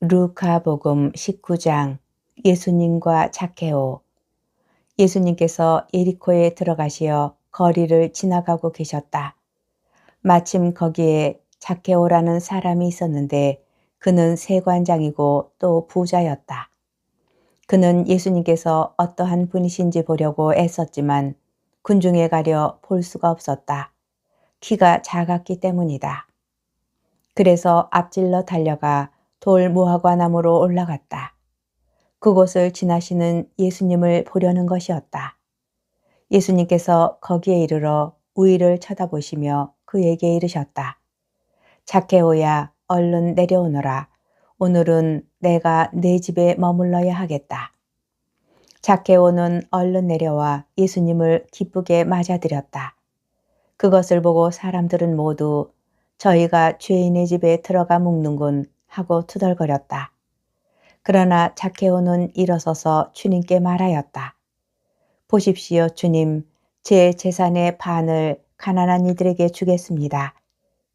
루카복음 19장. 예수님과 zak케오. 예수님께서 예리코에 들어가시어 거리를 지나가고 계셨다. 마침 거기에 zak케오라는 사람이 있었는데 그는 세관장이고 또 부자였다. 그는 예수님께서 어떠한 분이신지 보려고 애썼지만 군중에 가려 볼 수가 없었다. 키가 작았기 때문이다. 그래서 앞질러 달려가 돌 무화과나무로 올라갔다. 그곳을 지나시는 예수님을 보려는 것이었다. 예수님께서 거기에 이르러 위를 쳐다보시며 그에게 이르셨다. zak케오야, 얼른 내려오너라. 오늘은 내가 내 집에 머물러야 하겠다. zak케오는 얼른 내려와 예수님을 기쁘게 맞아들였다. 그것을 보고 사람들은 모두 저희가 죄인의 집에 들어가 묵는군 하고 투덜거렸다. 그러나 zak케오는 일어서서 주님께 말하였다. 보십시오, 주님. 제 재산의 반을 가난한 이들에게 주겠습니다.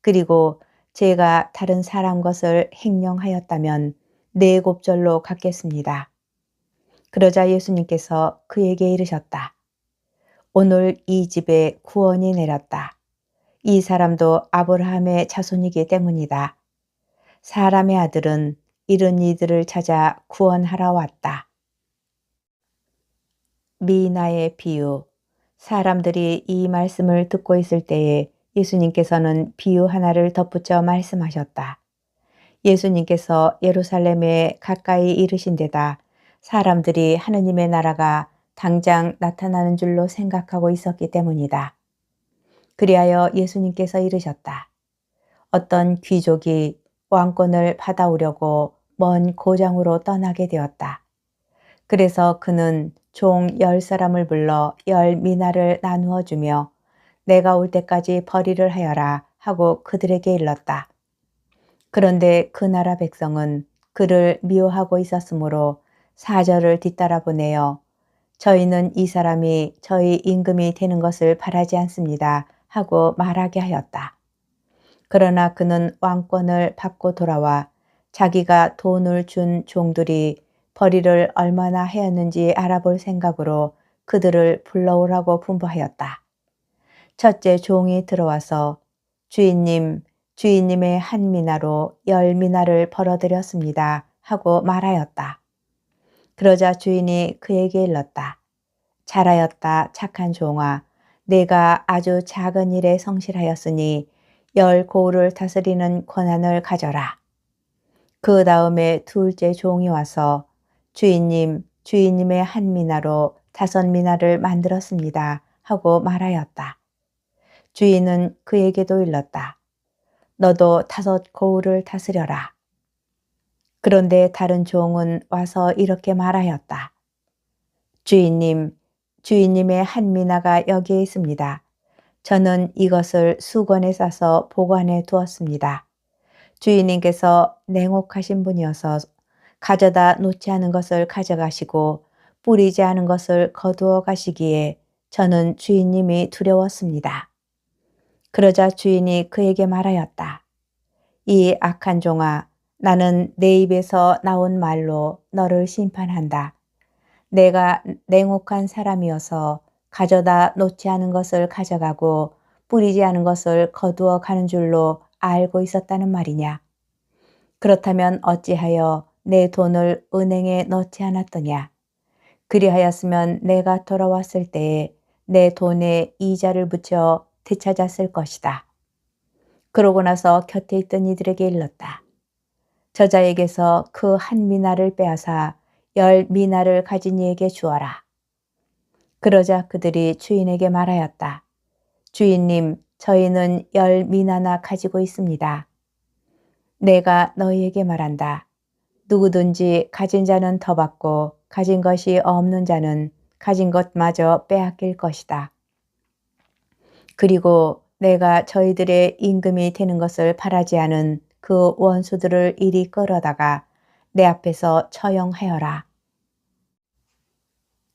그리고 제가 다른 사람 것을 횡령하였다면 네 곱절로 갚겠습니다. 그러자 예수님께서 그에게 이르셨다. 오늘 이 집에 구원이 내렸다. 이 사람도 아브라함의 자손이기 때문이다. 사람의 아들은 이런 이들을 찾아 구원하러 왔다. 미나의 비유. 사람들이 이 말씀을 듣고 있을 때에 예수님께서는 비유 하나를 덧붙여 말씀하셨다. 예수님께서 예루살렘에 가까이 이르신 데다 사람들이 하느님의 나라가 당장 나타나는 줄로 생각하고 있었기 때문이다. 그리하여 예수님께서 이르셨다. 어떤 귀족이 왕권을 받아오려고 먼 고장으로 떠나게 되었다. 그래서 그는 종 10사람을 불러 10미나를 나누어 주며 내가 올 때까지 벌이를 하여라 하고 그들에게 일렀다. 그런데 그 나라 백성은 그를 미워하고 있었으므로 사절을 뒤따라 보내어 저희는 이 사람이 저희 임금이 되는 것을 바라지 않습니다 하고 말하게 하였다. 그러나 그는 왕권을 받고 돌아와 자기가 돈을 준 종들이 벌이를 얼마나 하였는지 알아볼 생각으로 그들을 불러오라고 분부하였다. 첫째 종이 들어와서 주인님, 주인님의 한 미나로 10미나를 벌어들였습니다 하고 말하였다. 그러자 주인이 그에게 일렀다. 잘하였다, 착한 종아. 내가 아주 작은 일에 성실하였으니 10고을을 다스리는 권한을 가져라. 그 다음에 둘째 종이 와서 주인님, 주인님의 한 미나로 5미나를 만들었습니다 하고 말하였다. 주인은 그에게도 일렀다. 너도 5고을을 다스려라. 그런데 다른 종은 와서 이렇게 말하였다. 주인님, 주인님의 한 미나가 여기에 있습니다. 저는 이것을 수건에 싸서 보관해 두었습니다. 주인님께서 냉혹하신 분이어서 가져다 놓지 않은 것을 가져가시고 뿌리지 않은 것을 거두어 가시기에 저는 주인님이 두려웠습니다. 그러자 주인이 그에게 말하였다. 이 악한 종아, 나는 내 입에서 나온 말로 너를 심판한다. 내가 냉혹한 사람이어서 가져다 놓지 않은 것을 가져가고 뿌리지 않은 것을 거두어 가는 줄로 알고 있었다는 말이냐. 그렇다면 어찌하여 내 돈을 은행에 넣지 않았더냐. 그리하였으면 내가 돌아왔을 때에 내 돈에 이자를 붙여 되찾았을 것이다. 그러고 나서 곁에 있던 이들에게 일렀다. 저자에게서 그 한 미나를 빼앗아 10미나를 가진 이에게 주어라. 그러자 그들이 주인에게 말하였다. 주인님, 저희는 10미나나 가지고 있습니다. 내가 너희에게 말한다. 누구든지 가진 자는 더 받고 가진 것이 없는 자는 가진 것마저 빼앗길 것이다. 그리고 내가 저희들의 임금이 되는 것을 바라지 않은 그 원수들을 이리 끌어다가 내 앞에서 처형하여라.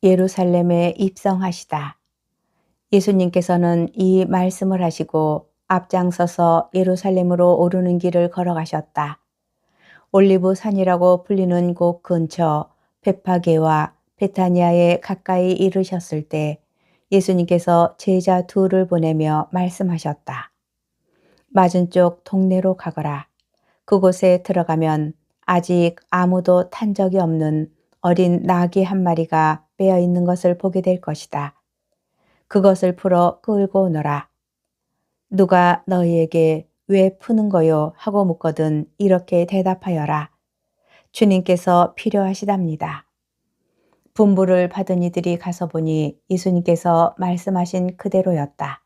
예루살렘에 입성하시다. 예수님께서는 이 말씀을 하시고 앞장서서 예루살렘으로 오르는 길을 걸어가셨다. 올리브 산이라고 불리는 곳 근처 베파게와 베타니아에 가까이 이르셨을 때 예수님께서 제자 둘을 보내며 말씀하셨다. 맞은쪽 동네로 가거라. 그곳에 들어가면 아직 아무도 탄 적이 없는 어린 나귀 한 마리가 빼어 있는 것을 보게 될 것이다. 그것을 풀어 끌고 오너라. 누가 너희에게 왜 푸는 거요? 하고 묻거든 이렇게 대답하여라. 주님께서 필요하시답니다. 분부를 받은 이들이 가서 보니 예수님께서 말씀하신 그대로였다.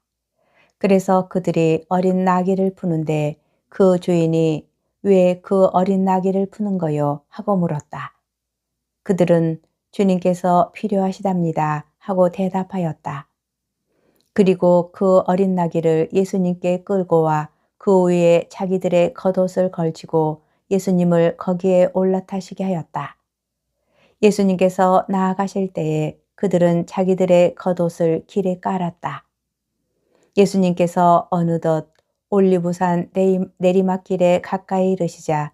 그래서 그들이 어린 나귀를 푸는데 그 주인이 왜 그 어린 나귀를 푸는 거요? 하고 물었다. 그들은 주님께서 필요하시답니다. 하고 대답하였다. 그리고 그 어린 나귀를 예수님께 끌고 와 그 위에 자기들의 겉옷을 걸치고 예수님을 거기에 올라타시게 하였다. 예수님께서 나아가실 때에 그들은 자기들의 겉옷을 길에 깔았다. 예수님께서 어느덧 올리브산 내리막길에 가까이 이르시자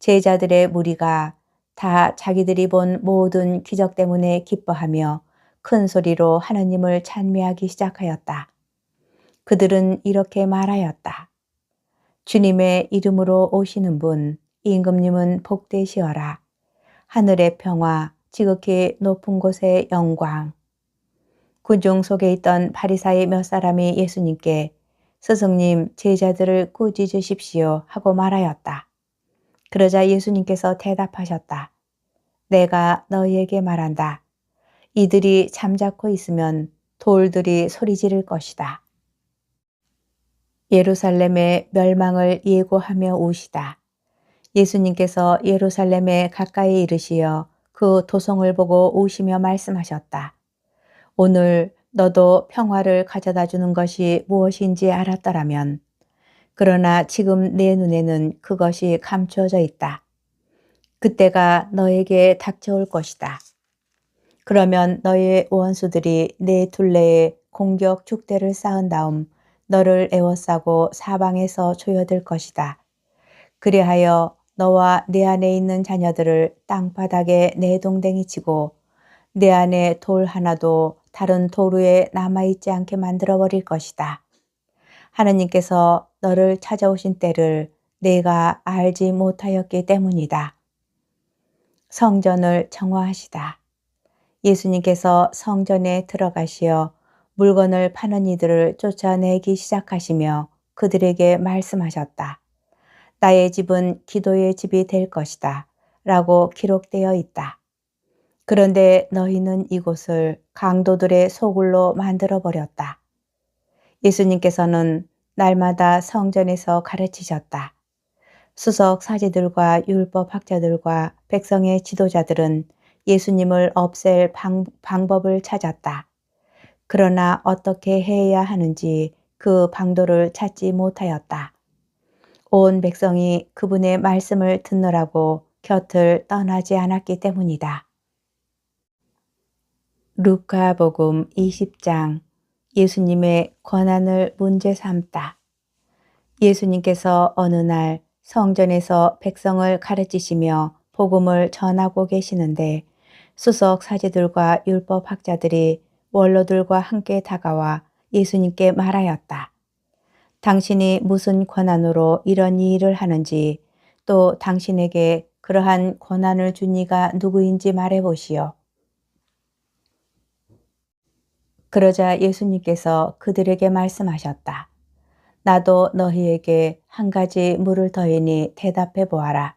제자들의 무리가 다 자기들이 본 모든 기적 때문에 기뻐하며 큰 소리로 하나님을 찬미하기 시작하였다. 그들은 이렇게 말하였다. 주님의 이름으로 오시는 분, 임금님은 복되시어라. 하늘의 평화, 지극히 높은 곳의 영광. 군중 속에 있던 바리사의 몇 사람이 예수님께 스승님 제자들을 꾸짖으십시오 하고 말하였다. 그러자 예수님께서 대답하셨다. 내가 너희에게 말한다. 이들이 잠자코 있으면 돌들이 소리 지를 것이다. 예루살렘의 멸망을 예고하며 우시다. 예수님께서 예루살렘에 가까이 이르시어 그 도성을 보고 우시며 말씀하셨다. 오늘 너도 평화를 가져다 주는 것이 무엇인지 알았더라면, 그러나 지금 내 눈에는 그것이 감추어져 있다. 그때가 너에게 닥쳐올 것이다. 그러면 너의 원수들이 내 둘레에 공격 축대를 쌓은 다음 너를 에워싸고 사방에서 조여들 것이다. 그리하여 너와 내 안에 있는 자녀들을 땅바닥에 내동댕이 치고 내 안에 돌 하나도 다른 돌 위에 남아있지 않게 만들어버릴 것이다. 하나님께서 너를 찾아오신 때를 내가 알지 못하였기 때문이다. 성전을 정화하시다. 예수님께서 성전에 들어가시어 물건을 파는 이들을 쫓아내기 시작하시며 그들에게 말씀하셨다. 나의 집은 기도의 집이 될 것이다. 라고 기록되어 있다. 그런데 너희는 이곳을 강도들의 소굴로 만들어버렸다. 예수님께서는 날마다 성전에서 가르치셨다. 수석 사제들과 율법 학자들과 백성의 지도자들은 예수님을 없앨 방법을 찾았다. 그러나 어떻게 해야 하는지 그 방도를 찾지 못하였다. 온 백성이 그분의 말씀을 듣느라고 곁을 떠나지 않았기 때문이다. 루카복음 20장 예수님의 권한을 문제 삼다. 예수님께서 어느 날 성전에서 백성을 가르치시며 복음을 전하고 계시는데 수석 사제들과 율법 학자들이 원로들과 함께 다가와 예수님께 말하였다. 당신이 무슨 권한으로 이런 일을 하는지 또 당신에게 그러한 권한을 준 이가 누구인지 말해보시오. 그러자 예수님께서 그들에게 말씀하셨다. 나도 너희에게 한 가지 물을 더이니 대답해 보아라.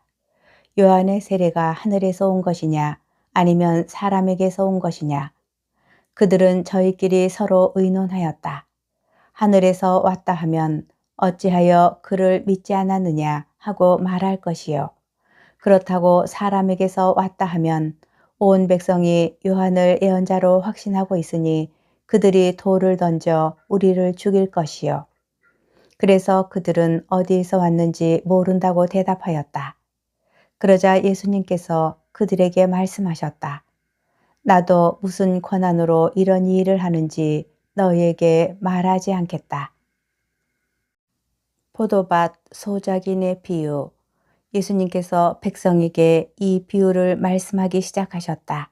요한의 세례가 하늘에서 온 것이냐 아니면 사람에게서 온 것이냐. 그들은 저희끼리 서로 의논하였다. 하늘에서 왔다 하면 어찌하여 그를 믿지 않았느냐 하고 말할 것이요. 그렇다고 사람에게서 왔다 하면 온 백성이 요한을 예언자로 확신하고 있으니 그들이 돌을 던져 우리를 죽일 것이요. 그래서 그들은 어디에서 왔는지 모른다고 대답하였다. 그러자 예수님께서 그들에게 말씀하셨다. 나도 무슨 권한으로 이런 일을 하는지 너희에게 말하지 않겠다. 포도밭 소작인의 비유. 예수님께서 백성에게 이 비유를 말씀하기 시작하셨다.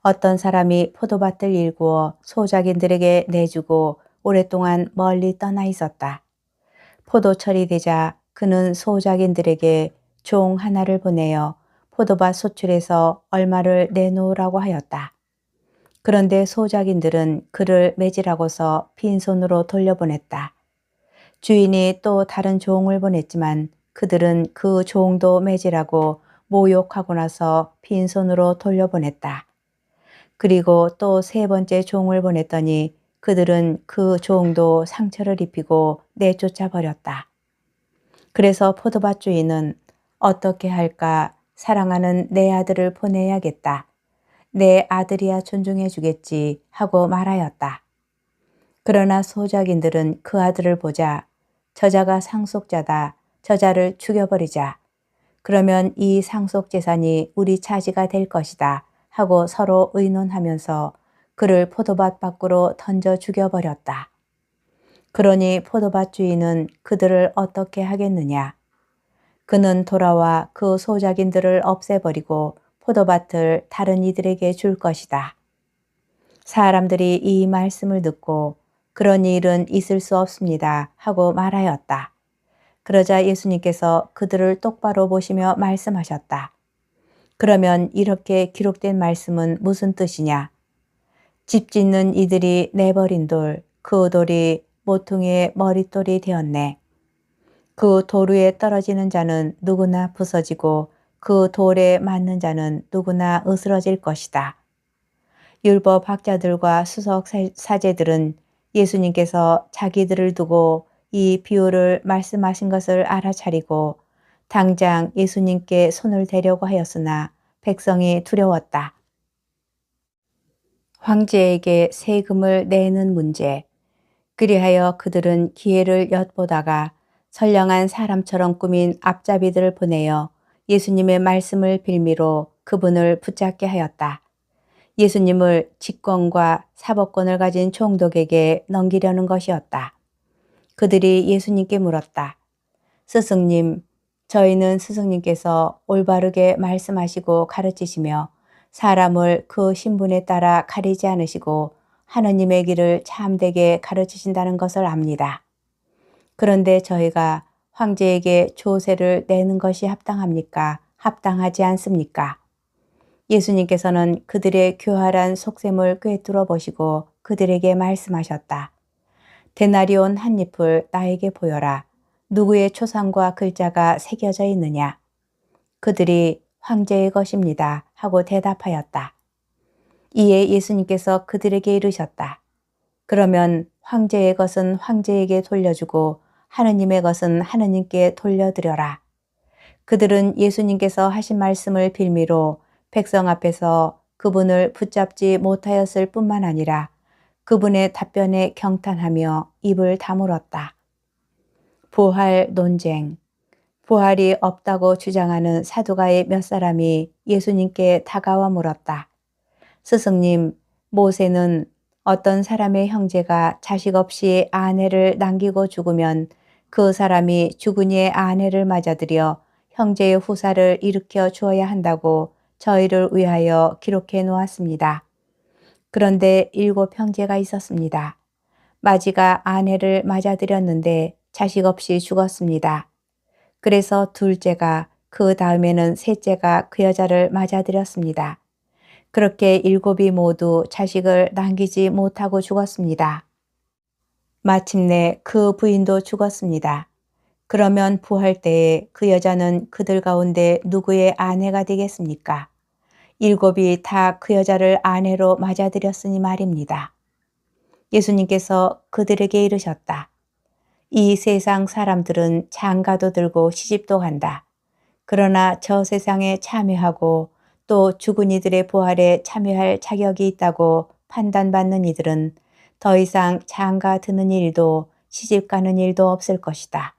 어떤 사람이 포도밭을 일구어 소작인들에게 내주고 오랫동안 멀리 떠나 있었다. 포도철이 되자 그는 소작인들에게 종 하나를 보내어 포도밭 소출에서 얼마를 내놓으라고 하였다. 그런데 소작인들은 그를 매질하고서 빈손으로 돌려보냈다. 주인이 또 다른 종을 보냈지만 그들은 그 종도 매질하고 모욕하고 나서 빈손으로 돌려보냈다. 그리고 또 세 번째 종을 보냈더니 그들은 그 종도 상처를 입히고 내쫓아 버렸다. 그래서 포도밭 주인은 어떻게 할까? 사랑하는 내 아들을 보내야겠다. 내 아들이야 존중해 주겠지 하고 말하였다. 그러나 소작인들은 그 아들을 보자 저자가 상속자다. 저자를 죽여버리자. 그러면 이 상속 재산이 우리 차지가 될 것이다 하고 서로 의논하면서 그를 포도밭 밖으로 던져 죽여버렸다. 그러니 포도밭 주인은 그들을 어떻게 하겠느냐? 그는 돌아와 그 소작인들을 없애버리고 포도밭을 다른 이들에게 줄 것이다. 사람들이 이 말씀을 듣고 그런 일은 있을 수 없습니다 하고 말하였다. 그러자 예수님께서 그들을 똑바로 보시며 말씀하셨다. 그러면 이렇게 기록된 말씀은 무슨 뜻이냐? 집 짓는 이들이 내버린 돌, 그 돌이 모퉁이의 머릿돌이 되었네. 그 돌 위에 떨어지는 자는 누구나 부서지고 그 돌에 맞는 자는 누구나 으스러질 것이다. 율법 학자들과 수석 사제들은 예수님께서 자기들을 두고 이 비유를 말씀하신 것을 알아차리고 당장 예수님께 손을 대려고 하였으나 백성이 두려웠다. 황제에게 세금을 내는 문제. 그리하여 그들은 기회를 엿보다가 선량한 사람처럼 꾸민 앞잡이들을 보내어 예수님의 말씀을 빌미로 그분을 붙잡게 하였다. 예수님을 직권과 사법권을 가진 총독에게 넘기려는 것이었다. 그들이 예수님께 물었다. 스승님, 저희는 스승님께서 올바르게 말씀하시고 가르치시며 사람을 그 신분에 따라 가리지 않으시고 하느님의 길을 참되게 가르치신다는 것을 압니다. 그런데 저희가 황제에게 조세를 내는 것이 합당합니까? 합당하지 않습니까? 예수님께서는 그들의 교활한 속셈을 꿰뚫어 보시고 그들에게 말씀하셨다. 데나리온 한 잎을 나에게 보여라. 누구의 초상과 글자가 새겨져 있느냐? 그들이 황제의 것입니다. 하고 대답하였다. 이에 예수님께서 그들에게 이르셨다. 그러면 황제의 것은 황제에게 돌려주고 하느님의 것은 하느님께 돌려드려라. 그들은 예수님께서 하신 말씀을 빌미로 백성 앞에서 그분을 붙잡지 못하였을 뿐만 아니라 그분의 답변에 경탄하며 입을 다물었다. 부활 논쟁. 부활이 없다고 주장하는 사두가의 몇 사람이 예수님께 다가와 물었다. 스승님, 모세는 어떤 사람의 형제가 자식 없이 아내를 남기고 죽으면 그 사람이 죽은 이의 아내를 맞아들여 형제의 후사를 일으켜 주어야 한다고 저희를 위하여 기록해 놓았습니다. 그런데 7 형제가 있었습니다. 마지가 아내를 맞아들였는데 자식 없이 죽었습니다. 그래서 둘째가 그 다음에는 셋째가 그 여자를 맞아들였습니다. 그렇게 7이 모두 자식을 남기지 못하고 죽었습니다. 마침내 그 부인도 죽었습니다. 그러면 부활 때에 그 여자는 그들 가운데 누구의 아내가 되겠습니까? 7이 다 그 여자를 아내로 맞아들였으니 말입니다. 예수님께서 그들에게 이르셨다. 이 세상 사람들은 장가도 들고 시집도 간다. 그러나 저 세상에 참여하고 또 죽은 이들의 부활에 참여할 자격이 있다고 판단받는 이들은 더 이상 장가 드는 일도 시집 가는 일도 없을 것이다.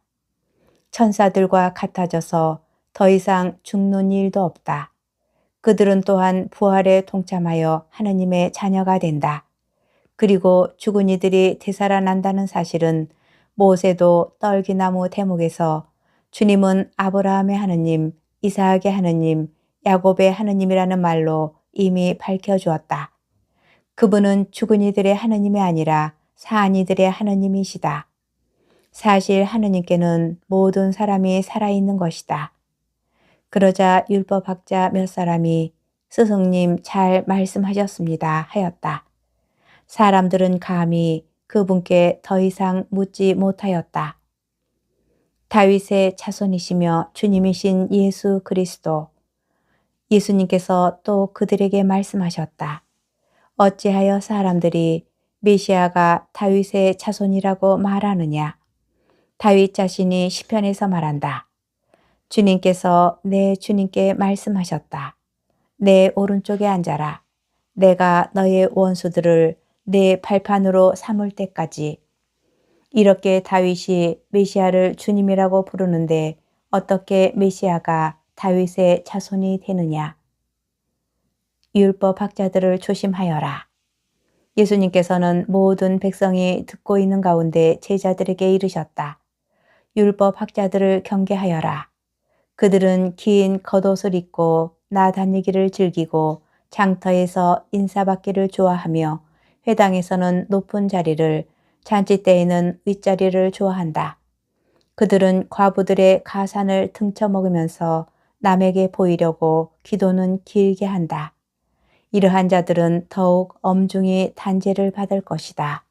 천사들과 같아져서 더 이상 죽는 일도 없다. 그들은 또한 부활에 동참하여 하느님의 자녀가 된다. 그리고 죽은 이들이 되살아난다는 사실은 모세도 떨기나무 대목에서 주님은 아브라함의 하느님, 이삭의 하느님, 야곱의 하느님이라는 말로 이미 밝혀주었다. 그분은 죽은 이들의 하느님이 아니라 사한 이들의 하느님이시다. 사실 하느님께는 모든 사람이 살아있는 것이다. 그러자 율법학자 몇 사람이 스승님 잘 말씀하셨습니다 하였다. 사람들은 감히 그분께 더 이상 묻지 못하였다. 다윗의 자손이시며 주님이신 예수 그리스도. 예수님께서 또 그들에게 말씀하셨다. 어찌하여 사람들이 메시아가 다윗의 자손이라고 말하느냐? 다윗 자신이 시편에서 말한다. 주님께서 내 주님께 말씀하셨다. 내 오른쪽에 앉아라. 내가 너의 원수들을 내 발판으로 삼을 때까지. 이렇게 다윗이 메시아를 주님이라고 부르는데 어떻게 메시아가 다윗의 자손이 되느냐? 율법 학자들을 조심하여라. 예수님께서는 모든 백성이 듣고 있는 가운데 제자들에게 이르셨다. 율법 학자들을 경계하여라. 그들은 긴 겉옷을 입고 나다니기를 즐기고 장터에서 인사받기를 좋아하며 회당에서는 높은 자리를, 잔치 때에는 윗자리를 좋아한다. 그들은 과부들의 가산을 등쳐먹으면서 남에게 보이려고 기도는 길게 한다. 이러한 자들은 더욱 엄중히 단죄를 받을 것이다.